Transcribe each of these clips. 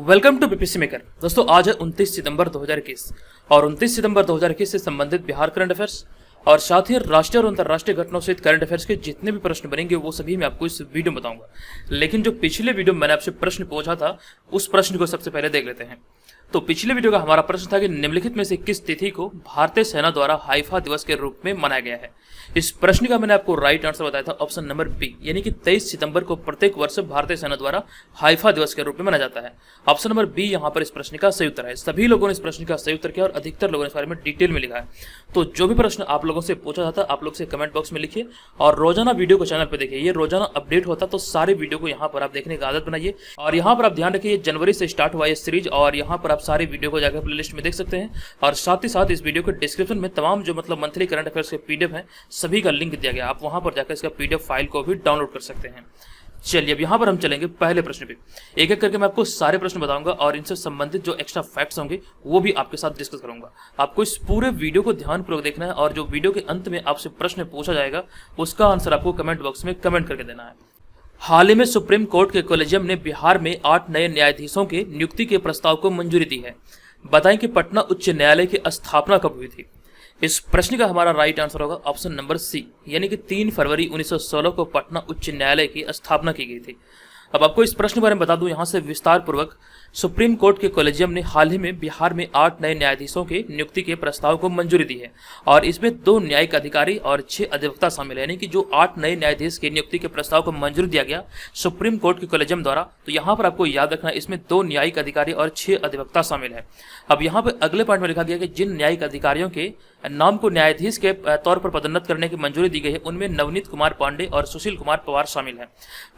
Welcome to BPSC maker. दोस्तों आज है 29 सितंबर 2021 और 29 सितंबर 2021 से संबंधित बिहार करंट अफेयर्स और साथ ही राष्ट्रीय और अंतर्राष्ट्रीय घटनाओं सहित करंट अफेयर्स के जितने भी प्रश्न बनेंगे वो सभी मैं आपको इस वीडियो में बताऊंगा। लेकिन जो पिछले वीडियो में मैंने आपसे प्रश्न पूछा था उस प्रश्न को सबसे पहले देख लेते हैं। तो पिछले वीडियो का हमारा प्रश्न था कि निम्नलिखित में से किस तिथि को भारतीय सेना द्वारा हाइफा दिवस के रूप में मनाया गया है। इस प्रश्न का मैंने आपको राइट आंसर बताया था ऑप्शन नंबर बी, यानी कि 23 सितंबर को प्रत्येक वर्ष भारतीय सेना द्वारा हाइफा दिवस के रूप में मनाया जाता है। ऑप्शन नंबर बी यहाँ पर इस प्रश्न का सही उत्तर है। सभी लोगों ने इस प्रश्न का सही उत्तर किया और अधिकतर लोगों ने इस बारे में डिटेल में लिखा है। तो जो भी प्रश्न आप लोगों से पूछा जाता है आप लोग से कमेंट बॉक्स में लिखिए और रोजाना वीडियो को चैनल पर देखिए। ये रोजाना अपडेट होता है तो सारे वीडियो को यहाँ पर आप देखने की आदत बनाइए। और यहाँ पर आप ध्यान रखिए जनवरी से स्टार्ट हुआ ये सीरीज और यहाँ पर आप सारे वीडियो को जाकर प्लेलिस्ट में देख सकते हैं। और साथ ही साथ इस वीडियो के डिस्क्रिप्शन में तमाम जो मंथली करंट अफेयर्स के पीडीएफ हैं सभी का लिंक दिया गया, आप वहां पर जाकर इसका पीडीएफ फाइल को भी डाउनलोड कर सकते हैं। चलिए अब यहाँ पर हम चलेंगे पहले प्रश्न पे। एक एक करके मैं आपको सारे प्रश्न बताऊंगा और इनसे संबंधित जो एक्स्ट्रा फैक्ट्स होंगे वो भी आपके साथ डिस्कस करूंगा। आपको इस पूरे वीडियो को ध्यानपूर्वक देखना है और जो वीडियो के अंत में आपसे प्रश्न पूछा जाएगा उसका आंसर आपको कमेंट बॉक्स में कमेंट करके देना है। हाल ही में सुप्रीम कोर्ट के कॉलेजियम ने बिहार में 8 नए न्यायाधीशों के नियुक्ति के प्रस्ताव को मंजूरी दी है। बताएं कि पटना उच्च न्यायालय की स्थापना कब हुई थी। इस प्रश्न का हमारा राइट आंसर होगा ऑप्शन नंबर सी, यानी कि 3 फरवरी 1916 को पटना उच्च न्यायालय की स्थापना की गई थी। अब आपको इस प्रश्न के बारे में बता दूं यहाँ से विस्तार पूर्वक। सुप्रीम कोर्ट के कॉलेजियम ने हाल ही में बिहार में 8 नए न्यायाधीशों के नियुक्ति के प्रस्ताव को मंजूरी दी है और इसमें 2 न्यायिक अधिकारी और 6 अधिवक्ता शामिल है। यानी कि जो 8 नए न्यायाधीश के नियुक्ति के प्रस्ताव को मंजूरी दिया गया सुप्रीम कोर्ट के कॉलेजियम द्वारा, तो यहाँ पर आपको याद रखना इसमें 2 न्यायिक अधिकारी और 6 अधिवक्ता शामिल है। अब यहाँ पर अगले पॉइंट में लिखा गया कि जिन न्यायिक अधिकारियों के नाम को न्यायाधीश के तौर पर पदोन्नत करने की मंजूरी दी गई है उनमें नवनीत कुमार पांडे और सुशील कुमार पवार शामिल हैं।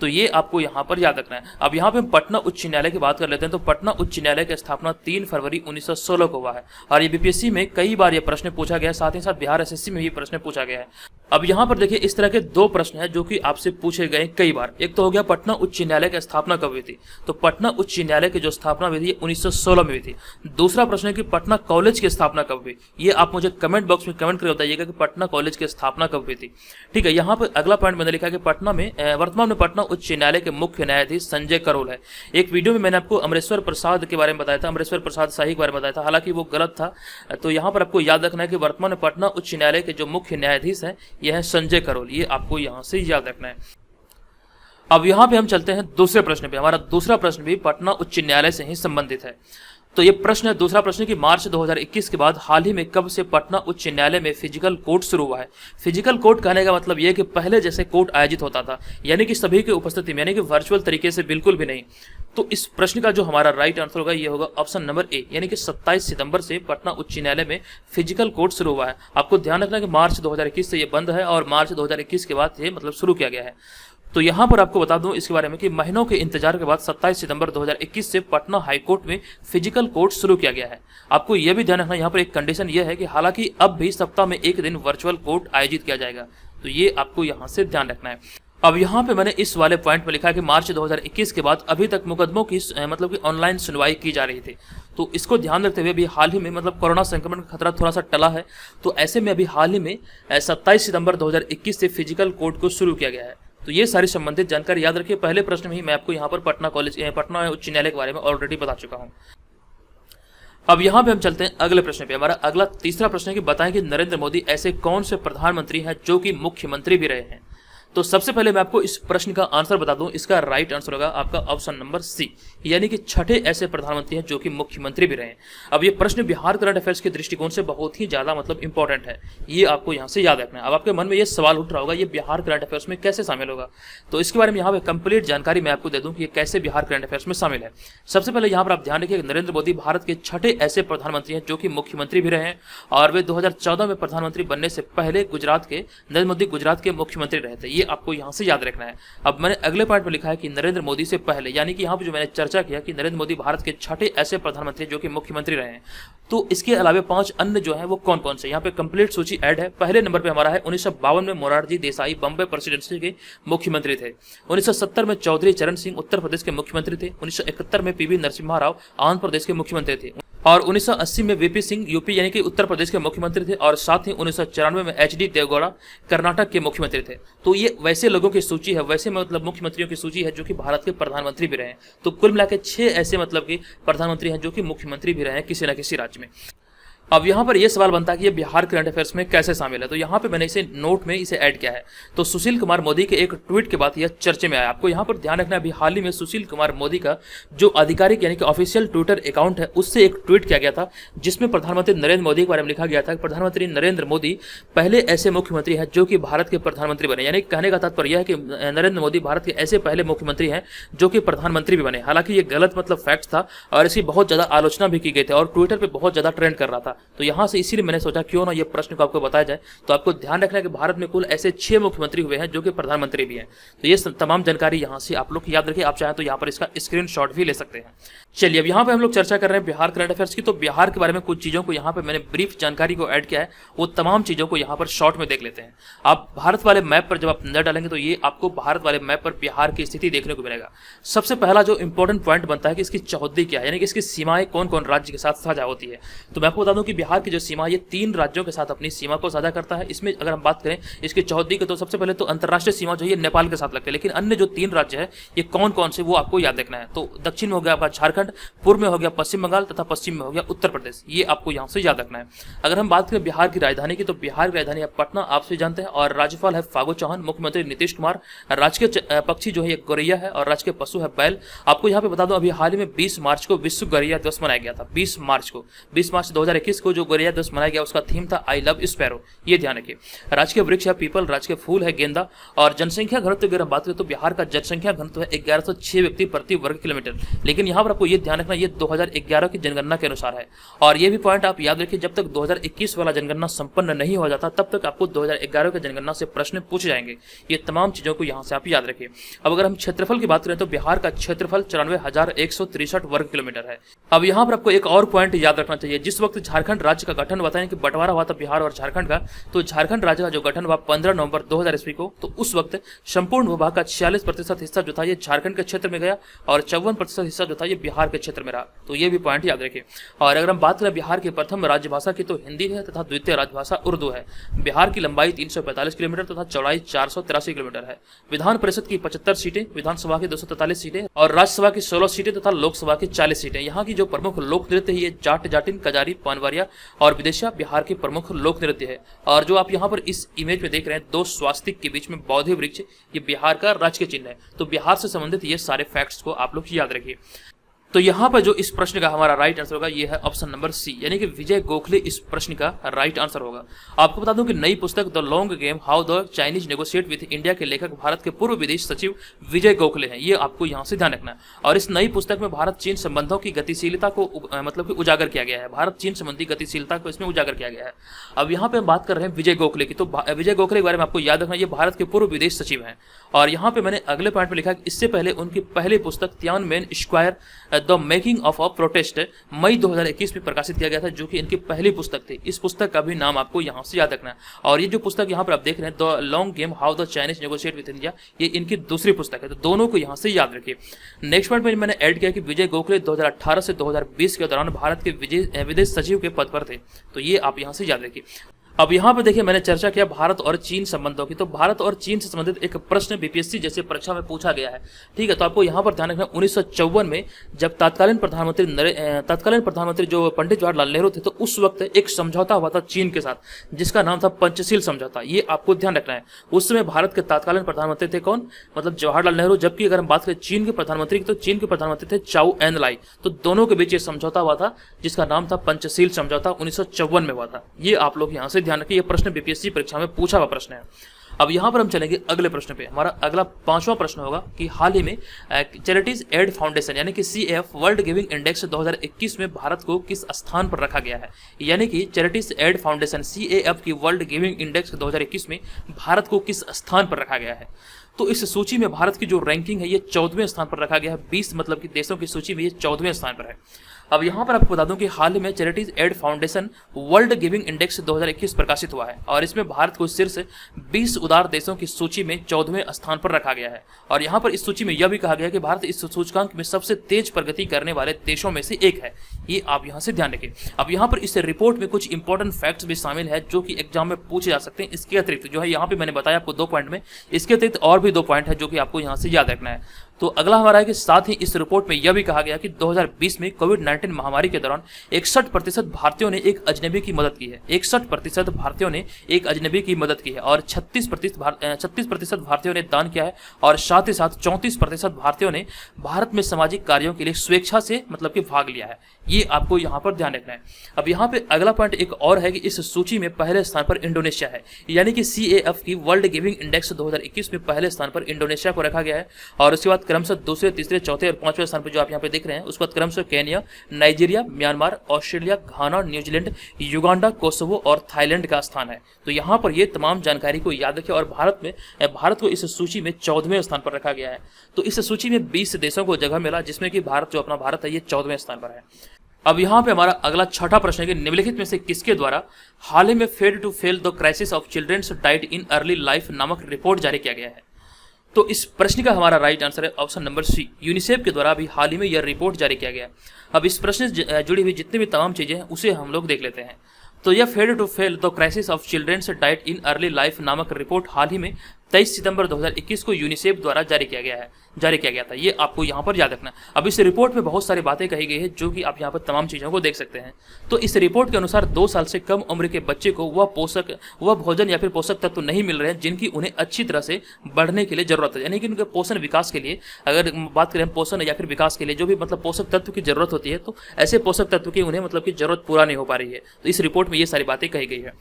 तो ये आपको यहाँ पर याद रखना है। अब यहाँ पे हम पटना उच्च न्यायालय की बात कर लेते हैं। तो पटना उच्च न्यायालय की स्थापना 3 फरवरी 1916 को हुआ है और ये बीपीएससी में कई बार ये प्रश्न पूछा गया है, साथ ही साथ बिहार एसएससी में भी प्रश्न पूछा गया है। अब यहाँ पर देखिए इस तरह के 2 प्रश्न हैं जो कि आपसे पूछे गए कई बार। एक तो हो गया पटना उच्च न्यायालय की स्थापना कब हुई थी, तो पटना उच्च न्यायालय की जो स्थापना हुई थी 1916 में हुई थी। दूसरा प्रश्न है कि पटना कॉलेज की स्थापना कब हुई। ये आप मुझे कमेंट बॉक्स में कमेंट करके बताइएगा कि पटना कॉलेज की स्थापना कब हुई थी। ठीक है, यहाँ पर अगला पॉइंट मैंने लिखा कि पटना में वर्तमान में पटना उच्च न्यायालय के मुख्य न्यायाधीश संजय करोल है। एक वीडियो में मैंने आपको अमरेश्वर प्रसाद के बारे में बताया था, अमरेश्वर प्रसाद शाही के बारे में बताया था, हालांकि वो गलत था। तो यहाँ पर आपको याद रखना है कि वर्तमान में पटना उच्च न्यायालय के जो मुख्य न्यायाधीश हैं यह है संजय करोल। ये आपको यहाँ से याद रखना है। अब यहाँ पे हम चलते हैं दूसरे प्रश्न पे। हमारा दूसरा प्रश्न भी पटना उच्च न्यायालय से ही संबंधित है। तो ये प्रश्न है, दूसरा प्रश्न कि मार्च 2021 के बाद हाल ही में कब से पटना उच्च न्यायालय में फिजिकल कोर्ट शुरू हुआ है। फिजिकल कोर्ट कहने का मतलब ये कि पहले जैसे कोर्ट आयोजित होता था, यानी कि सभी की उपस्थिति में, यानी कि वर्चुअल तरीके से बिल्कुल भी नहीं। तो इस प्रश्न का जो हमारा राइट आंसर होगा ये होगा ऑप्शन नंबर ए, यानी कि 27 सितंबर से पटना उच्च न्यायालय में फिजिकल कोर्ट शुरू हुआ है। आपको ध्यान रखना कि मार्च 2021 से ये बंद है और मार्च 2021 के बाद ये शुरू किया गया है। तो यहाँ पर आपको बता दूं इसके बारे में कि महीनों के इंतजार के बाद 27 सितंबर 2021 से पटना हाईकोर्ट में फिजिकल कोर्ट शुरू किया गया है। आपको यह भी ध्यान रखना, यहाँ पर एक कंडीशन यह है कि हालांकि अब भी सप्ताह में एक दिन वर्चुअल कोर्ट आयोजित किया जाएगा। तो ये आपको यहाँ से ध्यान रखना है। अब यहाँ पे मैंने इस वाले पॉइंट में लिखा है कि मार्च 2021 के बाद अभी तक मुकदमों की कि ऑनलाइन सुनवाई की जा रही थी। तो इसको ध्यान रखते हुए अभी हाल ही में कोरोना संक्रमण का खतरा थोड़ा सा टला है, तो ऐसे में अभी हाल ही में 27 सितंबर 2021 से फिजिकल कोर्ट को शुरू किया गया है। तो ये सारी संबंधित जानकारी याद रखिए। पहले प्रश्न में ही मैं आपको यहाँ पर पटना उच्च न्यायालय के बारे में ऑलरेडी बता चुका हूँ। अब यहाँ पे हम चलते हैं अगले प्रश्न पे। हमारा अगला तीसरा प्रश्न है कि बताएं कि नरेंद्र मोदी ऐसे कौन से प्रधानमंत्री हैं जो कि मुख्यमंत्री भी रहे हैं। तो सबसे पहले मैं आपको इस प्रश्न का आंसर बता दूं। इसका राइट आंसर होगा आपका ऑप्शन नंबर सी, यानी कि 6ठे ऐसे प्रधानमंत्री हैं जो कि मुख्यमंत्री भी रहे हैं। अब ये प्रश्न बिहार करंट अफेयर्स के दृष्टिकोण से बहुत ही ज्यादा इंपॉर्टेंट है, ये आपको यहाँ से याद रखना है। अब आपके मन में ये सवाल उठ रहा होगा ये बिहार करंट अफेयर्स में कैसे शामिल होगा, तो इसके बारे में यहाँ पे कंप्लीट जानकारी मैं आपको दे दूं कि ये कैसे बिहार करंट अफेयर्स में शामिल है। सबसे पहले यहाँ पर आप ध्यान रखिए नरेंद्र मोदी भारत के 6ठे ऐसे प्रधानमंत्री हैं जो कि मुख्यमंत्री भी रहे हैं और वे 2014 में प्रधानमंत्री बनने से पहले नरेंद्र मोदी गुजरात के मुख्यमंत्री रहे थे। ये आपको यहाँ से याद रखना है। अब मैंने अगले पार्ट में लिखा है कि नरेंद्र मोदी से पहले, यानी कि यहाँ पर जो मैंने चर्चा किया कि नरेंद्र मोदी भारत के 6ठे ऐसे प्रधानमंत्री जो कि मुख्यमंत्री रहे हैं। तो इसके अलावा 5 अन्य जो है वो कौन कौन से, यहाँ पे कंप्लीट सूची ऐड है। पहले नंबर पे हमारा है 1952 में मोरारजी देसाई बम्बई प्रेसिडेंसी के मुख्यमंत्री थे। 1970 में चौधरी चरण सिंह उत्तर प्रदेश के मुख्यमंत्री थे। 1971 में पीवी नरसिम्हा राव आंध्र प्रदेश के मुख्यमंत्री थे। और 1980 में वीपी सिंह यूपी यानी कि उत्तर प्रदेश के मुख्यमंत्री थे, और साथ ही 1994 में एचडी देवगौड़ा कर्नाटक के मुख्यमंत्री थे। तो ये वैसे लोगों की सूची है, वैसे मतलब मुख्यमंत्रियों की सूची है जो कि भारत के प्रधानमंत्री भी रहे हैं। तो कुल मिलाकर 6 ऐसे मतलब कि प्रधानमंत्री हैं जो कि मुख्यमंत्री भी रहे हैं किसी न किसी राज्य में। अब यहाँ पर यह सवाल बनता है कि ये बिहार करंट अफेयर्स में कैसे शामिल है। तो यहाँ पे मैंने इसे नोट में इसे ऐड किया है। तो सुशील कुमार मोदी के एक ट्वीट के बाद यह चर्चे में आया। आपको यहाँ पर ध्यान रखना है, अभी हाल ही में सुशील कुमार मोदी का जो आधिकारिक यानी कि ऑफिशियल ट्विटर अकाउंट है उससे एक ट्वीट किया गया था, जिसमें प्रधानमंत्री नरेंद्र मोदी के बारे में लिखा गया था कि प्रधानमंत्री नरेंद्र मोदी पहले ऐसे मुख्यमंत्री हैं जो कि भारत के प्रधानमंत्री बने। यानी कहने का तात्पर्य यह है कि नरेंद्र मोदी भारत के ऐसे पहले मुख्यमंत्री हैं जो कि प्रधानमंत्री भी बने। हालांकि ये गलत मतलब फैक्ट था और इसकी बहुत ज्यादा आलोचना भी की गई थी और ट्विटर पर बहुत ज्यादा ट्रेंड कर रहा था। तो यहाँ से मैंने सोचा क्यों ना ये प्रश्न को आपको बताया जाए। तो आपको ध्यान रखना है कि भारत में कुल ऐसे 6 मुख्यमंत्री हुए हैं जो कि प्रधानमंत्री भी हैं। तो ये तमाम जानकारी यहाँ से आप लोग याद रखिए। आप चाहें तो यहाँ पर इसका स्क्रीनशॉट भी ले सकते हैं। चलिए अब यहाँ पे हम लोग चर्चा कर रहे हैं बिहार करंट अफेयर्स की। तो बिहार के बारे में कुछ चीजों को यहाँ पे मैंने ब्रीफ जानकारी को ऐड किया है, वो तमाम चीजों को यहाँ पर शॉर्ट में देख लेते हैं। आप भारत वाले मैप पर जब आप नजर डालेंगे तो ये आपको भारत वाले मैप पर बिहार की स्थिति देखने को मिलेगा। सबसे पहला जो इंपॉर्टेंट पॉइंट बनता है कि इसकी चौहद्दी क्या है, यानी कि इसकी सीमाएं कौन कौन राज्य के साथ साझा होती है। तो मैं आपको बता दूं कि बिहार की जो सीमा ये 3 राज्यों के साथ अपनी सीमा को साझा करता है। इसमें अगर हम बात करें इसकी चौहद्दी की तो सबसे पहले तो अंतर्राष्ट्रीय सीमा जो है नेपाल के साथ लगती है, लेकिन अन्य जो 3 राज्य है ये कौन कौन से वो आपको याद रखना है। तो दक्षिण में हो गया आपका झारखंड, पूर्व में हो गया पश्चिम बंगाल तथा पश्चिम में हो गया उत्तर प्रदेश। ये आपको यहाँ से याद रखना है। अगर हम बात करें बिहार की राजधानी की तो बिहार की राजधानी है पटना, आप से जानते हैं, और राज्यपाल है फागू चौहान, मुख्यमंत्री नीतीश कुमार, राजकीय पक्षी जो है ये गौरैया है और राजकीय पशु है बैल। आपको यहाँ पे बता दूं अभी हाल ही में 20 मार्च को विश्व गौरैया दिवस मनाया गया था। 20 मार्च 2021 को जो गौरैया दिवस मनाया गया उसका थीम था आई लव स्पैरो। ये ध्यान रखिए। राजकीय वृक्ष है पीपल, राजकीय फूल है गेंदा, और जनसंख्या घनत्व अगर हम बात करें तो बिहार का जनसंख्या घनत्व है 1106 व्यक्ति प्रति वर्ग किलोमीटर। लेकिन यहाँ पर आपको ये ध्यान रखना ये 2011 की जनगणना के अनुसार है। और ये भी पॉइंट आप याद रखिए, जब तक 2021 वाला जनगणना संपन्न नहीं हो जाता तब तक आपको 2011 के जनगणना से प्रश्न पूछे जाएंगे। ये तमाम चीजों को यहाँ से आप याद रखिए। अब अगर हम क्षेत्रफल की बात करें तो बिहार का क्षेत्रफल 94,163 वर्ग किलोमीटर है। अब यहाँ पर आपको एक और पॉइंट याद रखना चाहिए। जिस वक्त झारखंड राज्य का गठन हुआ था, यानी कि बंटवारा हुआ था बिहार और झारखंड का, तो झारखंड राज्य का जो गठन हुआ 15 नवंबर 2000 ईस्वी को, तो उस वक्त संपूर्ण भूभाग का 46% हिस्सा जो था ये झारखंड के क्षेत्र में गया और 54% हिस्सा जो था ये बिहार के क्षेत्र में रहा। तो ये भी पॉइंट याद रखिए। और अगर हम बात करें बिहार की प्रथम राजभाषा की तो हिंदी है तथा द्वितीय राजभाषा उर्दू है। बिहार की लंबाई 345 किलोमीटर तथा चौड़ाई 483 किलोमीटर है। विधान परिषद की 75 सीटें, विधानसभा की 243 सीटें और राज्यसभा की 16 सीटें तथा लोकसभा की 40 सीटें। यहाँ की जो प्रमुख लोक नृत्य है ये जाट जाटिन कजारी पानवारिया और विदेशिया बिहार की प्रमुख लोक नृत्य है। और जो आप यहाँ पर इस इमेज में देख रहे हैं 2 स्वास्तिक के बीच में बौद्धि वृक्ष, ये बिहार का राजकीय चिन्ह है। तो बिहार से संबंधित ये सारे फैक्ट्स को आप लोग याद रखिए। तो यहाँ पर जो इस प्रश्न का हमारा राइट आंसर होगा ये है ऑप्शन नंबर सी, यानी कि विजय गोखले इस प्रश्न का राइट आंसर होगा। आपको बता दूं कि नई पुस्तक the long game how the Chinese negotiate with India के लेखक भारत के पूर्व विदेश सचिव विजय गोखले हैं। ये आपको यहाँ से ध्यान रखना है। और इस नई पुस्तक में भारत चीन संबंधों की गतिशीलता को मतलब कि उजागर किया गया है। भारत चीन संबंधी गतिशीलता को इसमें उजागर किया गया है। अब यहाँ पे हम बात कर रहे हैं विजय गोखले की। तो विजय गोखले के बारे में आपको याद रखना ये भारत के पूर्व विदेश सचिव हैं। और यहाँ पे मैंने अगले पॉइंट में लिखा कि इससे पहले उनकी पहली पुस्तक Tiananmen Square the making of a protest मई 2021 में प्रकाशित किया गया था, जो कि इनकी पहली पुस्तक थी। इस पुस्तक का भी नाम आपको यहाँ से याद रखना है। और ये जो पुस्तक यहाँ पर आप देख रहे हैं the long game how the Chinese negotiate with India, ये इनकी दूसरी पुस्तक है। तो दोनों को यहाँ से याद रखिए। नेक्स्ट पॉइंट में मैंने ऐड किया कि विजय गोखले 2018 से 2020 के दौरान भारत के विदेश सचिव के पद पर थे। तो ये आप यहाँ से याद रखिए। अब यहाँ पे देखिए मैंने चर्चा किया भारत और चीन संबंधों की। तो भारत और चीन से संबंधित एक प्रश्न बीपीएससी जैसे परीक्षा में पूछा गया है, ठीक है। तो आपको यहाँ पर ध्यान रखना 1954 में जब तत्कालीन प्रधानमंत्री जो पंडित जवाहरलाल नेहरू थे, तो उस वक्त एक समझौता हुआ था चीन के साथ जिसका नाम था पंचशील समझौता। ये आपको ध्यान रखना है। उस समय भारत के तत्कालीन प्रधानमंत्री थे कौन, मतलब जवाहरलाल नेहरू, जबकि अगर हम बात करें चीन के प्रधानमंत्री की तो चीन के प्रधानमंत्री थे चाउ एन लाई। तो दोनों के बीच ये समझौता हुआ था जिसका नाम था पंचशील समझौता, 1954 में हुआ था। ये आप लोग यहाँ से ध्यान रखिए। ये प्रश्न बीपीएससी परीक्षा में पूछा हुआ प्रश्न है। अब यहाँ पर हम चलेंगे अगले प्रश्न पे। हमारा अगला 5वां प्रश्न होगा कि हाल ही में चैरिटीज एड फाउंडेशन यानी कि CAF वर्ल्ड गिविंग इंडेक्स 2021 में भारत को किस स्थान पर रखा गया है। यानी कि चैरिटीज एड फाउंडेशन CAF की वर्ल्ड गिविंग इंडेक्स 2021 में भारत को किस स्थान पर रखा गया है। तो इस सूची में भारत की जो रैंकिंग है ये 14वें स्थान पर रखा गया है। 20 मतलब कि देशों की सूची में ये 14वें स्थान पर है। अब यहाँ पर आपको बता दूं कि हाल ही में charities aid foundation world giving index 2021 प्रकाशित हुआ है और इसमें भारत को शीर्ष 20 उदार देशों की सूची में 14वें स्थान पर रखा गया है। और यहाँ पर इस सूची में यह भी कहा गया है कि भारत इस सूचकांक में सबसे तेज प्रगति करने वाले देशों में से एक है। ये आप यहाँ से ध्यान रखें। अब यहाँ पर इस रिपोर्ट में कुछ इंपॉर्टेंट फैक्ट्स भी शामिल है जो कि एग्जाम में पूछे जा सकते हैं। इसके अतिरिक्त जो है यहाँ पे मैंने बताया आपको 2 पॉइंट में, इसके अतिरिक्त और भी 2 पॉइंट है जो कि आपको यहाँ से याद रखना है। तो अगला हमारा है कि साथ ही इस रिपोर्ट में यह भी कहा गया कि 2020 में कोविड-19 महामारी के दौरान 61% भारतीयों ने एक अजनबी की मदद की है। 61% भारतीयों ने एक अजनबी की मदद की है और 36% भारतीयों ने दान किया है और साथ ही साथ 34% भारतीयों ने भारत में सामाजिक कार्यों के लिए स्वेच्छा से मतलब कि भाग लिया है। ये आपको यहाँ पर ध्यान रखना है। अब यहाँ पे अगला पॉइंट एक और है कि इस सूची में पहले स्थान पर इंडोनेशिया है, यानी कि CAF की वर्ल्ड गिविंग इंडेक्स 2021 में पहले स्थान पर इंडोनेशिया को रखा गया है और उसके बाद क्रमशः दूसरे, तीसरे, चौथे और 5वें स्थान पर जो आप यहाँ पे देख रहे हैं उसके बाद क्रमशः केन्या, नाइजीरिया, म्यांमार, ऑस्ट्रेलिया, घाना, न्यूजीलैंड, युगांडा, कोसोवो और थाईलैंड का स्थान है। तो यहाँ पर ये तमाम जानकारी को याद रखें और भारत को इस सूची में 14वें स्थान पर रखा गया है। तो इस सूची में 20 देशों को जगह मिला जिसमें कि भारत जो अपना भारत है ये 14वें स्थान पर है। अब यहाँ पे हमारा अगला छठा प्रश्न है कि निम्नलिखित में से किसके द्वारा हाल ही में fed to fail the crisis of children's diet in early life नामक रिपोर्ट जारी किया गया है। तो इस प्रश्न का हमारा राइट आंसर है ऑप्शन नंबर सी, यूनिसेफ के द्वारा अभी हाल ही में यह रिपोर्ट जारी किया गया। अब इस प्रश्न से जुड़ी हुई जितनी भी तमाम चीजें हैं उसे हम लोग देख लेते हैं। तो यह fed to fail the crisis of children's diet in early life नामक रिपोर्ट हाल ही में 23 सितंबर 2021 को यूनिसेफ द्वारा जारी किया गया था। ये आपको यहाँ पर याद रखना है। अब इस रिपोर्ट में बहुत सारी बातें कही गई है जो कि आप यहाँ पर तमाम चीज़ों को देख सकते हैं। तो इस रिपोर्ट के अनुसार 2 साल से कम उम्र के बच्चे को वह भोजन या फिर पोषक तत्व नहीं मिल रहे हैं जिनकी उन्हें अच्छी तरह से बढ़ने के लिए जरूरत है, यानी कि उनके पोषण विकास के लिए, अगर बात करें पोषण या फिर विकास के लिए जो भी मतलब पोषक तत्व की जरूरत होती है, तो ऐसे पोषक तत्व की उन्हें मतलब की जरूरत पूरा नहीं हो पा रही है। तो इस रिपोर्ट में ये सारी बातें कही गई है।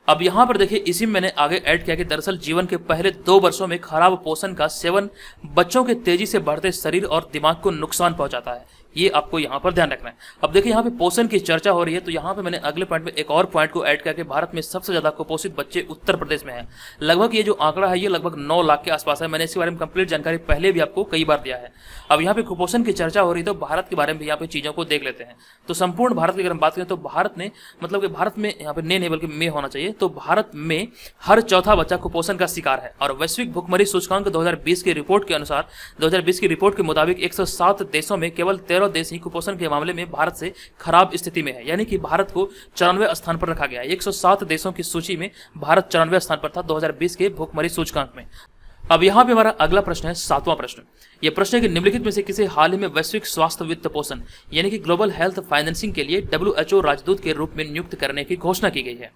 अब यहाँ पर देखिए, इसी में मैंने आगे ऐड किया कि दरअसल जीवन के पहले 2 वर्षों में खराब पोषण का सेवन बच्चों के तेजी से बढ़ते शरीर और दिमाग को नुकसान पहुंचाता है। ये आपको यहाँ पर ध्यान रखना है। अब देखिए यहाँ पे पोषण की चर्चा हो रही है, तो यहाँ पे मैंने अगले पॉइंट में एक और पॉइंट को ऐड किया कि भारत में सबसे ज्यादा कुपोषित बच्चे उत्तर प्रदेश में है। लगभग ये जो आंकड़ा है ये लगभग 9 लाख के आसपास है। मैंने इसके बारे में कंप्लीट जानकारी पहले भी आपको कई बार दिया है। अब यहाँ पे कुपोषण की चर्चा हो रही है तो भारत के बारे में भी यहाँ पे चीजों को देख लेते हैं। तो संपूर्ण भारत की अगर हम बात करें तो भारत ने मतलब कि भारत में यहाँ पे नहीं बल्कि में होना चाहिए, तो भारत में हर चौथा बच्चा कुपोषण का शिकार है। और वैश्विक भुखमरी सूचकांक 2020 की रिपोर्ट के अनुसार 2020 की रिपोर्ट के मुताबिक 107 देशों में केवल 13 देश ही कुपोषण के मामले में भारत से खराब स्थिति में है, यानी कि भारत को 94वें स्थान पर रखा गया है। 107 देशों की सूची में भारत 94वें स्थान पर था 2020 के भुखमरी सूचकांक में। अब यहाँ पे हमारा अगला प्रश्न है 7वां प्रश्न। यह प्रश्न है कि निम्नलिखित में से किसे हाल ही में वैश्विक स्वास्थ्य वित्त पोषण यानी कि ग्लोबल हेल्थ फाइनेंसिंग के लिए WHO राजदूत के रूप में नियुक्त करने की घोषणा की गई है।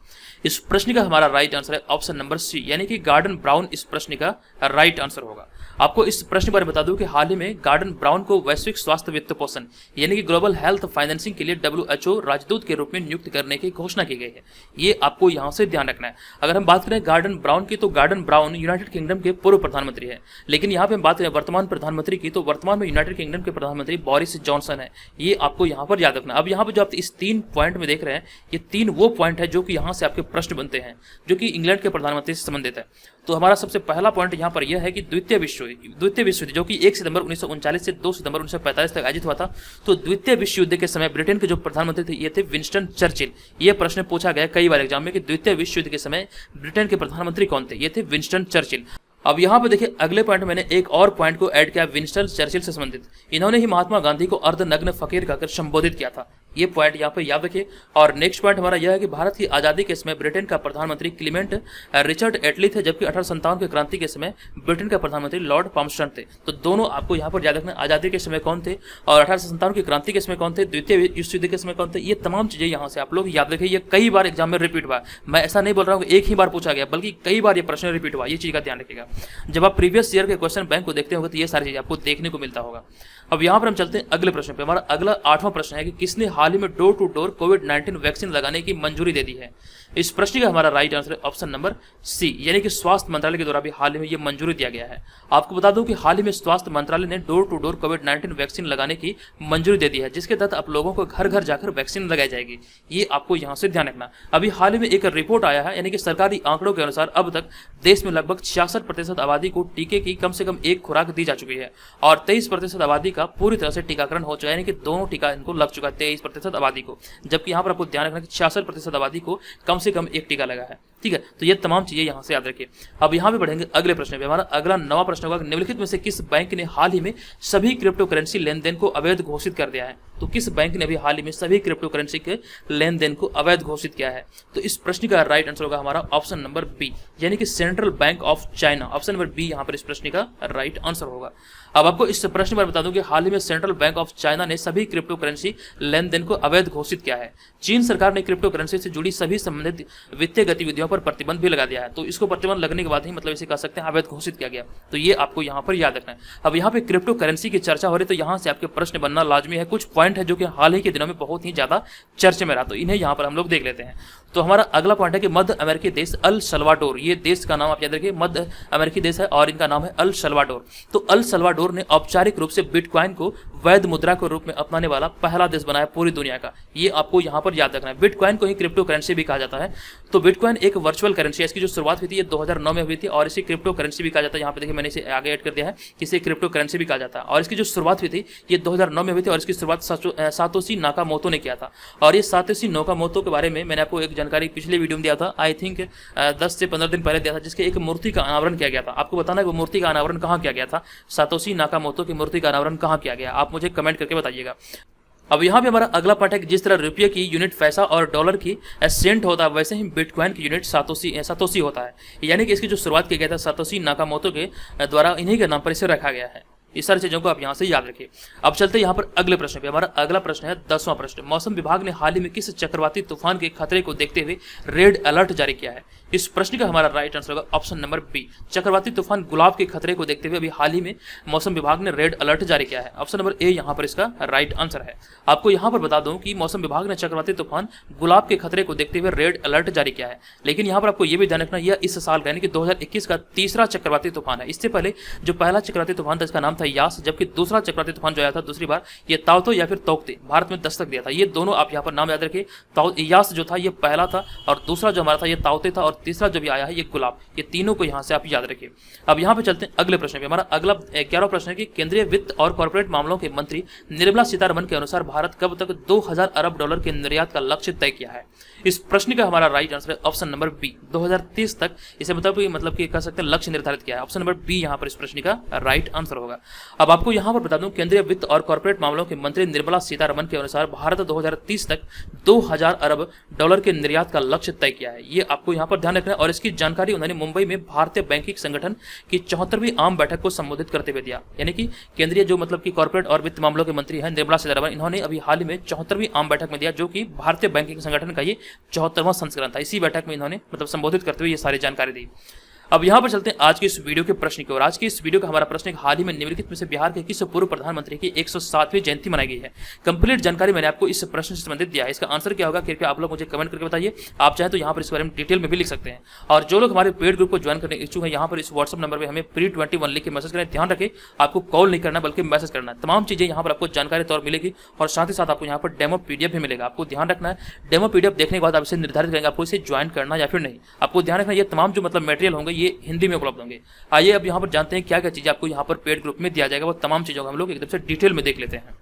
इस प्रश्न का हमारा राइट आंसर है ऑप्शन नंबर सी, यानी कि गॉर्डन ब्राउन इस प्रश्न का राइट आंसर होगा। आपको इस प्रश्न पर बता दूं कि हाल ही में गॉर्डन ब्राउन को वैश्विक स्वास्थ्य वित्त पोषण यानी कि ग्लोबल हेल्थ फाइनेंसिंग के लिए WHO राजदूत के रूप में नियुक्त करने की घोषणा की गई है। ये आपको यहाँ से ध्यान रखना है। अगर हम बात करें गॉर्डन ब्राउन की, तो गॉर्डन ब्राउन यूनाइटेड किंगडम के पूर्व प्रधानमंत्री है, लेकिन यहाँ पे हम बात करें वर्तमान प्रधानमंत्री की, तो वर्तमान में यूनाइटेड किंगडम के प्रधानमंत्री बोरिस जॉनसन है। ये आपको यहाँ पर याद रखना। अब यहाँ पे जो आप इस 3 पॉइंट में देख रहे हैं, ये 3 वो पॉइंट है जो कि यहाँ से आपके प्रश्न बनते हैं जो कि इंग्लैंड के प्रधानमंत्री से संबंधित है। तो हमारा सबसे पहला पॉइंट यहाँ पर यह है कि द्वितीय विश्व युद्ध जो कि 1 सितंबर 1939 से 2 सितंबर 1945 तक आयोजित हुआ था, तो द्वितीय विश्व युद्ध के समय ब्रिटेन के जो प्रधानमंत्री थे ये थे विंस्टन चर्चिल। ये प्रश्न पूछा गया कई बार एग्जाम में कि द्वितीय विश्व युद्ध के समय ब्रिटेन के प्रधानमंत्री कौन थे, ये थे विंस्टन चर्चिल। अब यहाँ पे देखिए अगले पॉइंट में मैंने एक और पॉइंट को ऐड किया विंस्टन चर्चिल से संबंधित। इन्होंने ही महात्मा गांधी को अर्धनग्न फकीर कहकर संबोधित किया था। ये पॉइंट यहाँ पे याद रखिए। और नेक्स्ट पॉइंट हमारा यह है कि भारत की आजादी के समय ब्रिटेन का प्रधानमंत्री क्लीमेंट रिचर्ड एटली थे, जबकि 1857 की क्रांति के समय ब्रिटेन का प्रधानमंत्री लॉर्ड पामस्टन थे। तो दोनों आपको यहाँ पर याद रखना, आजादी के समय कौन थे और 1857 की क्रांति के समय कौन थे, द्वितीय विश्व युद्ध के समय कौन थे। ये तमाम चीजें यहाँ से आप लोग याद रखिए। ये कई बार एग्जाम में रिपीट हुआ। मैं ऐसा नहीं बोल रहा हूँ कि एक ही बार पूछा गया, बल्कि कई बार ये प्रश्न रिपीट हुआ। ये चीज का ध्यान रखिएगा। जब आप प्रीवियस ईयर के क्वेश्चन बैंक को देखते होंगे तो ये सारी चीजें आपको देखने को मिलता होगा। अब यहाँ पर हम चलते हैं अगले प्रश्न पे। हमारा अगला 8वां प्रश्न है कि किसने हाल ही में डोर टू डोर कोविड-19 वैक्सीन लगाने की मंजूरी दे दी है। इस प्रश्न का हमारा राइट आंसर है ऑप्शन नंबर सी, यानी कि स्वास्थ्य मंत्रालय के द्वारा भी हाल ही में ये मंजूरी दिया गया है। आपको बता दूं कि हाल ही में स्वास्थ्य मंत्रालय ने डोर टू डोर कोविड-19 वैक्सीन लगाने की मंजूरी दे दी है, जिसके तहत अब लोगों को घर घर जाकर वैक्सीन लगाई जाएगी। ये आपको यहाँ से ध्यान रखना। अभी हाल ही में एक रिपोर्ट आया है, यानी कि सरकारी आंकड़ों के अनुसार अब तक देश में लगभग 66% आबादी को टीके की कम से कम एक खुराक दी जा चुकी है और 23% आबादी का का पूरी तरह से टीकाकरण हो चुका है, यानी कि दोनों टीका इनको लग चुका है 23% आबादी को, जबकि यहाँ पर आपको ध्यान रखना कि 66% आबादी को कम से कम एक टीका लगा है। ठीक है, तो ये तमाम चीजें यहाँ से याद रखिए। अब यहाँ पे बढ़ेंगे अगले प्रश्न पे। हमारा अगला 9वां प्रश्न होगा, निम्नलिखित में से किस बैंक ने हाल ही में सभी क्रिप्टो करेंसी लेन देन को अवैध घोषित कर दिया है? तो किस बैंक ने अभी हाल ही में सभी क्रिप्टो करेंसी के लेन देन को अवैध घोषित किया है? तो इस प्रश्न का राइट आंसर होगा हमारा ऑप्शन नंबर बी, यानी कि central bank of China. Option number B यहाँ पर इस प्रश्न का राइट आंसर होगा। अब आपको इस प्रश्न पर बता दूं कि हाल ही में सेंट्रल बैंक ऑफ चाइना ने सभी क्रिप्टो करेंसी लेन देन को अवैध घोषित किया है। चीन सरकार ने क्रिप्टो करेंसी से जुड़ी सभी संबंधित वित्तीय गतिविधियों पर प्रतिबंध भी लगा दिया है। तो इसको प्रतिबंध लगने के बाद ही मतलब इसे कह सकते हैं अवैध घोषित किया गया। तो ये आपको यहाँ पर याद रखना है। अब यहाँ पे क्रिप्टो करेंसी की चर्चा हो रही है, तो यहाँ से आपके प्रश्न बनना लाजमी है। कुछ पॉइंट है जो कि हाल ही के दिनों में बहुत ही ज्यादा चर्चे में रहा, तो इन्हें यहाँ पर हम लोग देख लेते हैं। तो हमारा अगला पॉइंट है कि मध्य अमेरिकी देश अल सल्वाडोर, ये देश का नाम आप याद रखिए, मध्य अमेरिकी देश है और इनका नाम है अल सल्वाडोर। तो अल सल्वाडोर ने औपचारिक रूप से बिटकॉइन को वैध मुद्रा के रूप में अपनाने वाला पहला देश बनाया पूरी दुनिया का। ये आपको यहाँ पर याद रखना है। बिटकॉइन को ही क्रिप्टो करेंसी भी कहा जाता है। तो बिटकॉइन एक वर्चुअल करेंसी है, इसकी जो शुरुआत हुई थी ये 2009 में हुई थी और इसे क्रिप्टो करेंसी भी कहा जाता है। यहाँ पे देखिए मैंने इसे आगे ऐड कर दिया है कि इसे क्रिप्टो करेंसी भी कहा जाता है। और इसकी जो शुरुआत हुई थी ये 2009 में हुई थी और इसकी शुरुआत सातोशी नाकामोतो ने किया था। और ये सातोशी नाकामोतो के बारे में मैंने आपको एक जानकारी पिछले वीडियो में दिया था, आई थिंक 10 से 15 दिन पहले दिया था, जिसके एक मूर्ति का अनावरण किया गया था। आपको बताना है वो मूर्ति का अनावरण कहाँ किया गया था, सातोशी नाकामोतो की मूर्ति का अनावरण कहाँ किया गया, आप मुझे कमेंट करके बताइएगा। अब यहाँ पे हमारा अगला पार्ट है कि जिस तरह रुपये की यूनिट पैसा और डॉलर की सेंट होता है, वैसे ही बिटकॉइन की यूनिट सातोशी होता है। यानी कि इसकी जो शुरुआत की गया था सातोशी नाकामोतो के द्वारा, इन्हीं के नाम पर इसे रखा गया है। इस सारी चीजों को आप यहाँ से याद रखिए। अब चलते हैं यहाँ पर अगले प्रश्न पे। हमारा अगला प्रश्न है 10वां प्रश्न। मौसम विभाग ने हाल ही में किस चक्रवाती तूफान के खतरे को देखते हुए रेड अलर्ट जारी किया है? इस प्रश्न का हमारा राइट आंसर होगा ऑप्शन नंबर बी, चक्रवाती तूफान गुलाब के खतरे को देखते हुए अभी हाल ही में मौसम विभाग ने रेड अलर्ट जारी किया है। ऑप्शन नंबर ए यहाँ पर इसका राइट आंसर है। आपको यहाँ पर बता दूं कि मौसम विभाग ने चक्रवाती तूफान गुलाब के खतरे को देखते हुए रेड अलर्ट जारी किया है। लेकिन यहाँ पर आपको यह भी ध्यान रखना, यह इस साल यानी कि 2021 का तीसरा चक्रवाती तूफान है। इससे पहले जो पहला चक्रवाती तूफान था इसका नाम था यास, जबकि दूसरा चक्रवाती तूफान जो आया था दूसरी बार ये ताउतो या फिर तौकते भारत में दस्तक दिया था। ये दोनों आप यहाँ पर नाम याद रखिए। यास जो था ये पहला था और दूसरा जो हमारा था ये ताउते था और तीसरा जो भी आया है ये गुलाब। ये तीनों को यहाँ से आप याद रखिए। अब यहाँ पे चलते हैं अगले प्रश्न पे। हमारा अगला 11वां प्रश्न है कि केंद्रीय वित्त और कॉर्पोरेट मामलों के मंत्री निर्मला सीतारमण के अनुसार भारत कब तक 2000 अरब डॉलर के निर्यात का लक्ष्य तय किया है? इस प्रश्न का हमारा राइट आंसर है ऑप्शन नंबर बी, 2030 तक इसे मतलब कि कह सकते हैं लक्ष्य निर्धारित किया है। ऑप्शन नंबर बी यहाँ पर इस प्रश्न का राइट आंसर होगा। अब आपको यहाँ पर बता दूं, केंद्रीय वित्त और कॉर्पोरेट मामलों के मंत्री निर्मला सीतारमण के अनुसार भारत 2030 तक 2000 अरब डॉलर के निर्यात का लक्ष्य तय किया है। ये आपको यहाँ पर ध्यान रखना है और इसकी जानकारी उन्होंने मुंबई में भारतीय बैंकिंग संगठन की 74वीं आम बैठक को संबोधित करते हुए दिया। यानी कि केंद्रीय जो मतलब कि कॉर्पोरेट और वित्त मामलों के मंत्री हैं निर्मला सीतारमण, इन्होंने अभी हाल ही में 74वीं आम बैठक में दिया, जो कि भारतीय बैंकिंग संगठन का ये 74वां संस्करण था। इसी बैठक में इन्होंने मतलब संबोधित करते हुए ये सारी जानकारी दी। अब यहाँ पर चलते हैं आज के इस वीडियो के प्रश्न की ओर। आज की इस वीडियो का हमारा प्रश्न है, हाल ही में निम्नलिखित में से बिहार के किस पूर्व प्रधानमंत्री की 107वीं जयंती मनाई गई है? कंप्लीट जानकारी मैंने आपको इस प्रश्न से संबंधित दिया है। इसका आंसर क्या होगा कृपया आप लोग मुझे कमेंट करके बताइए। आप चाहें तो यहाँ पर इस बारे में डिटेल में भी लिख सकते हैं। और जो लोग हमारे पेड ग्रुप को ज्वाइन करने इच्छुक है, यहाँ पर इस व्हाट्सअप नंबर पर हमें pre21 लिख के मैसेज करें। ध्यान रखें आपको कॉल नहीं करना बल्कि मैसेज करना है। तमाम चीजें यहाँ पर आपको जानकारी तौर मिलेगी और साथ ही साथ आपको यहाँ पर डेमो पीडीएफ भी मिलेगा। आपको ध्यान रखना है डेमो पीडीएफ देखने के बाद आप इसे निर्धारित करेंगे आपको इसे ज्वाइन करना या फिर नहीं। आपको ध्यान रखना ये तमाम जो मतलब मटेरियल होंगे ये हिंदी में उपलब्ध होंगे। आइए अब यहाँ पर जानते हैं क्या क्या चीजें आपको यहाँ पर पेड ग्रुप में दिया जाएगा। वो तमाम चीजों को हम लोग एकदम से डिटेल में देख लेते हैं।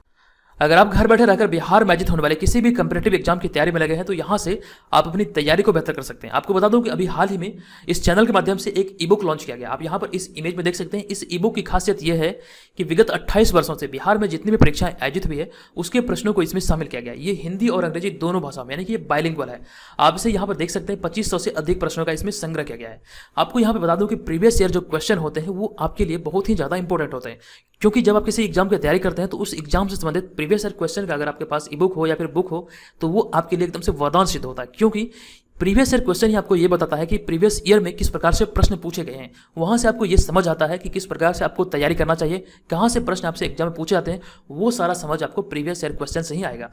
अगर आप घर बैठे रहकर बिहार में आयोजित होने वाले किसी भी कम्पिटेटिव एग्जाम की तैयारी में लगे हैं तो यहाँ से आप अपनी तैयारी को बेहतर कर सकते हैं। आपको बता दूं कि अभी हाल ही में इस चैनल के माध्यम से एक ई बुक लॉन्च किया गया। आप यहाँ पर इस इमेज में देख सकते हैं। इस ई बुक की खासियत यह है कि विगत 28 वर्षों से बिहार में जितनी भी परीक्षाएं आयोजित हुई है उसके प्रश्नों को इसमें शामिल किया गया। ये हिंदी और अंग्रेजी दोनों भाषाओं में, यानी कि ये बाइलिंगुअल है। आप इसे यहाँ पर देख सकते हैं। 2500 से अधिक प्रश्नों का इसमें संग्रह किया गया है। आपको यहाँ पर बता दूं कि प्रीवियस ईयर जो क्वेश्चन होते हैं वो आपके लिए बहुत ही ज्यादा इंपॉर्टेंट होते हैं, क्योंकि जब आप किसी एग्जाम की तैयारी करते हैं तो उस एग्जाम से संबंधित प्रीवियस ईयर क्वेश्चन का अगर आपके पास ई बुक हो या फिर बुक हो तो वो आपके लिए एकदम से वरदान सिद्ध होता है। क्योंकि प्रीवियस ईयर क्वेश्चन ही आपको ये बताता है कि प्रीवियस ईयर में किस प्रकार से प्रश्न पूछे गए हैं। वहां से आपको ये समझ आता है कि किस प्रकार से आपको तैयारी करना चाहिए, कहां से प्रश्न आपसे एग्जाम में पूछे जाते हैं। वो सारा समझ आपको प्रीवियस ईयर क्वेश्चन से ही आएगा।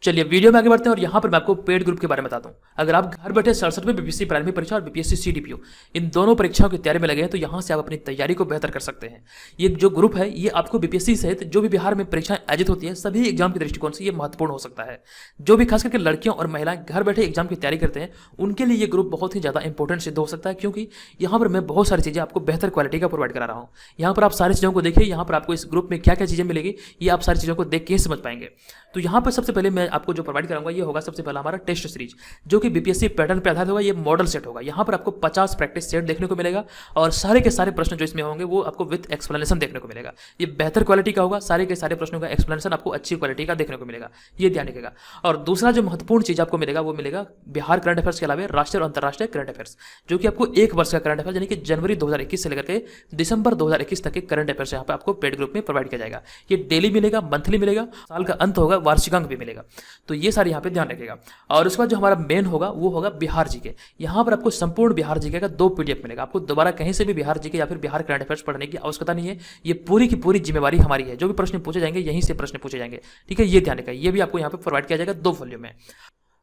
चलिए वीडियो में आगे बढ़ते हैं और यहाँ पर मैं आपको पेड ग्रुप के बारे में बताता हूँ। अगर आप घर बैठे 67वें बीपीएससी प्राइमरी परीक्षा और बीपीएससी सीडीपीओ इन दोनों परीक्षाओं की तैयारी में लगे हैं तो यहाँ से आप अपनी तैयारी को बेहतर कर सकते हैं। ये जो ग्रुप है ये आपको बीपीएससी सहित जो भी बिहार में परीक्षाएं आयोजित होती है सभी एग्जाम के दृष्टिकोण से ये महत्वपूर्ण हो सकता है। जो भी खास करके लड़कियों और महिलाएं घर बैठे एग्जाम की तैयारी करते हैं उनके लिए ये ग्रुप बहुत ही ज़्यादा इंपॉर्टेंट सिद्ध हो सकता है, क्योंकि यहाँ पर मैं बहुत सारी चीज़ें आपको बेहतर क्वालिटी का प्रोवाइड करा रहा हूँ। यहाँ पर आप सारी चीज़ों को देखिए, यहाँ पर आपको इस ग्रुप में क्या क्या चीज़ें मिलेगी ये आप सारी चीज़ों को देख के ही समझ पाएंगे। तो यहाँ पर सबसे पहले मैं आपको जो प्रोवाइड कराऊंगा ये होगा सबसे पहला हमारा टेस्ट सीरीज, जो कि बीपीएससी पैटर्न पर आधारित होगा। ये मॉडल सेट होगा। यहाँ पर आपको 50 प्रैक्टिस सेट देखने को मिलेगा और सारे के सारे प्रश्न जो इसमें होंगे वो आपको विद एक्सप्लेनेशन देखने को मिलेगा। ये बेहतर क्वालिटी का होगा। सारे के सारे प्रश्नों का एक्सप्लेनेशन आपको अच्छी क्वालिटी का देखने को मिलेगा, ये ध्यान रखिएगा। और दूसरा जो महत्वपूर्ण चीज आपको मिलेगा वो मिलेगा बिहार करंट अफेयर्स के अलावा राष्ट्रीय और अंतर्राष्ट्रीय करंट अफेयर्स, जो कि आपको एक वर्ष का करंट अफेयर्स यानी कि जनवरी 2021 से लेकर के दिसंबर 2021 तक के करंट अफेयर्स यहाँ पे आपको पेड ग्रुप में प्रोवाइड किया जाएगा। ये डेली मिलेगा, मंथली मिलेगा, साल का अंत होगा, वार्षिकांक भी मिलेगा। तो ये सारे यहाँ पे ध्यान रखिएगा। और उसके बाद जो हमारा मेन होगा वो होगा बिहार जीके। यहाँ पर आपको संपूर्ण बिहार जीके का 2 पीडीएफ मिलेगा। आपको दोबारा कहीं से भी बिहार जीके या फिर बिहार करंट अफेयर्स पढ़ने की आवश्यकता नहीं है। ये पूरी की पूरी जिम्मेवारी हमारी है। जो भी प्रश्न पूछे जाएंगे यहीं से प्रश्न पूछे जाएंगे, ठीक है, ये ध्यान रखिएगा। ये भी आपको यहाँ पे प्रोवाइड किया जाएगा 2 वॉल्यूम में।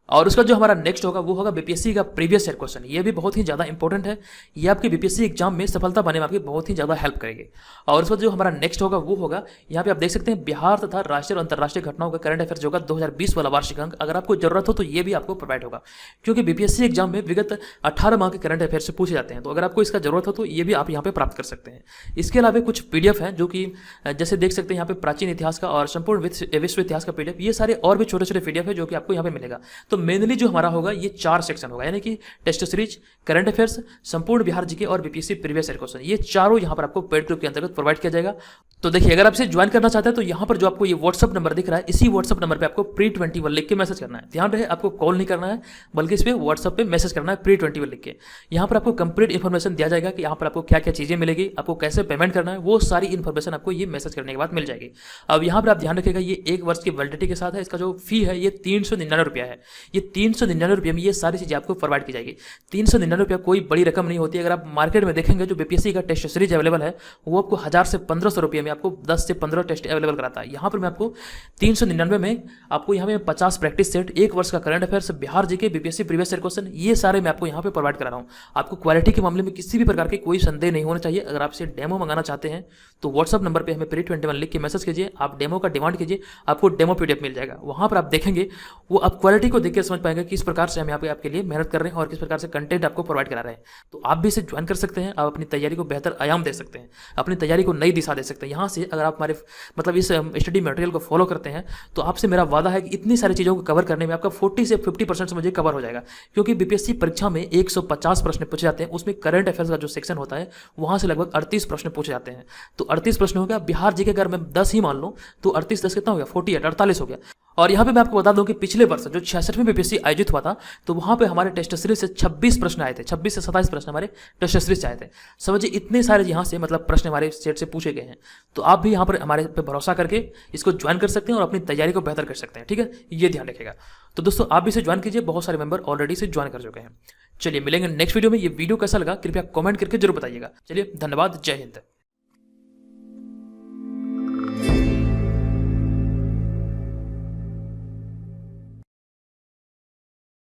और उसका जो हमारा नेक्स्ट होगा वो होगा बीपीएससी का प्रीवियस ईयर क्वेश्चन। ये भी बहुत ही ज़्यादा इंपॉर्टेंट है। ये आपके बीपीएससी एग्जाम में सफलता पाने में आपकी बहुत ही ज़्यादा हेल्प करेंगे। और उसका जो हमारा नेक्स्ट होगा वो होगा, यहाँ पे आप देख सकते हैं बिहार तथा राष्ट्रीय और अंतर्राष्ट्रीय घटनाओं का करंट अफेयर्स होगा 2020 वाला वार्षिकांक। अगर आपको जरूरत हो तो ये भी आपको प्रोवाइड होगा, क्योंकि बीपीएससी एग्जाम में विगत 18 माह के करंट अफेयर्स से पूछे जाते हैं। तो अगर आपको इसका जरूरत हो तो ये भी आप यहाँ पे प्राप्त कर सकते हैं। इसके अलावा कुछ पीडीएफ हैं जो कि जैसे देख सकते हैं यहाँ पे प्राचीन इतिहास का और संपूर्ण विश्व इतिहास का पीडीएफ, ये सारे और भी छोटे छोटे पीडीएफ है जो कि आपको यहाँ पे मिलेगा। तो मेनली जो हमारा होगा ये 4 सेक्शन होगा, यानी कि टेस्ट सीरीज, करंट अफेयर्स, संपूर्ण बिहार जीके और बीपीएससी प्रीवियस ईयर क्वेश्चन, ये चारों यहां पर आपको पेड ग्रुप के अंतर्गत प्रोवाइड किया जाएगा। तो देखिए, अगर आप इसे ज्वाइन करना चाहते हैं तो यहां पर जो आपको ये व्हाट्सअप नंबर दिख रहा है, इसी व्हाट्सअप नंबर पे आपको pre21 लिख के मैसेज करना है। ध्यान रहे, आपको कॉल नहीं करना है बल्कि इस पे व्हाट्सअप पे मैसेज करना है pre21 लिख के। यहाँ पर आपको कंप्लीट इन्फॉर्मेशन दिया जाएगा कि यहाँ पर आपको क्या क्या चीजें मिलेगी, आपको कैसे पेमेंट करना है, वो सारी इन्फॉर्मेशन आपको ये मैसेज करने के बाद मिल जाएगी। अब यहाँ पर आप ध्यान रखिएगा, ये 1 वर्ष की वैलिडिटी के साथ है। इसका जो फी है ये 399 रुपया है। ये 399 रुपये में ये सारी चीजें आपको प्रोवाइड की जाएगी। 399 रुपया कोई बड़ी रकम नहीं होती है। अगर आप मार्केट में देखेंगे जो बीपीएससी का टेस्ट सीरीज अवेलेबल है वो आपको 1000 से 1500 रुपये में आपको 10 से 15 टेस्ट अवेलेबल कराता है। यहाँ पर मैं आपको 399 में आपको यहाँ में 50 प्रैक्टिस सेट, 1 वर्ष का current affairs, Bihar GK, BPSC previous year question, ये सारे मैं आपको यहाँ पे प्रोवाइड करा रहा हूँ। आपको क्वालिटी के मामले में किसी भी प्रकार के कोई संदेह नहीं होना चाहिए। अगर आप इसे डेमो मंगाना चाहते हैं तो व्हाट्सअप नंबर पर हमें pre21 लिख के मैसेज कीजिए, आप डेमो का डिमांड कीजिए, आपको डेमो पीडीएफ मिल जाएगा। वहाँ पर आप देखेंगे, वो आप क्वालिटी को देख के समझ पाएंगे किस प्रकार से हम यहाँ पे आपके लिए मेहनत कर रहे हैं और किस प्रकार से कंटेंट आपको प्रोवाइड करा रहे हैं। तो आप भी इसे ज्वाइन कर सकते हैं। आप अपनी तैयारी को बेहतर आयाम दे सकते हैं, अपनी तैयारी को नई दिशा दे सकते हैं। यहाँ से अगर आप हमारे मतलब इस स्टडी मटेरियल को फॉलो करते हैं तो आपसे मेरा वादा है कि इतनी सारी चीज़ों को कवर करने में आपका 40 से 50% समझिए कवर हो जाएगा। क्योंकि बीपीएससी परीक्षा में 150 प्रश्न पूछे जाते हैं, उसमें करंट अफेयर्स का जो सेक्शन होता है वहाँ से लगभग 38 प्रश्न पूछे जाते हैं। तो 38 प्रश्न हो गया। बिहार जीके अगर मैं 10 ही मान लूँ तो 38 10 कितना हो गया, 48 48 हो गया। और यहाँ पे मैं आपको बता दूं कि पिछले वर्ष जो 66वें बीपीएससी आयोजित हुआ था तो वहाँ पे हमारे टेस्ट सीरीज से 26 प्रश्न आए थे, 26 से 27 प्रश्न हमारे टेस्ट सीरीज से आए थे। समझिए इतने सारे यहाँ से मतलब प्रश्न हमारे स्टेट से पूछे गए हैं। तो आप भी यहाँ पर हमारे पे भरोसा करके इसको ज्वाइन कर सकते हैं और अपनी तैयारी को बेहतर कर सकते हैं, ठीक है, ये ध्यान रखिएगा। तो दोस्तों आप भी इसे ज्वाइन कीजिए, बहुत सारे मेंबर ऑलरेडी से ज्वाइन कर चुके हैं। चलिए मिलेंगे नेक्स्ट वीडियो में। ये वीडियो कैसा लगा कृपया कमेंट करके जरूर बताइएगा। चलिए धन्यवाद, जय हिंद।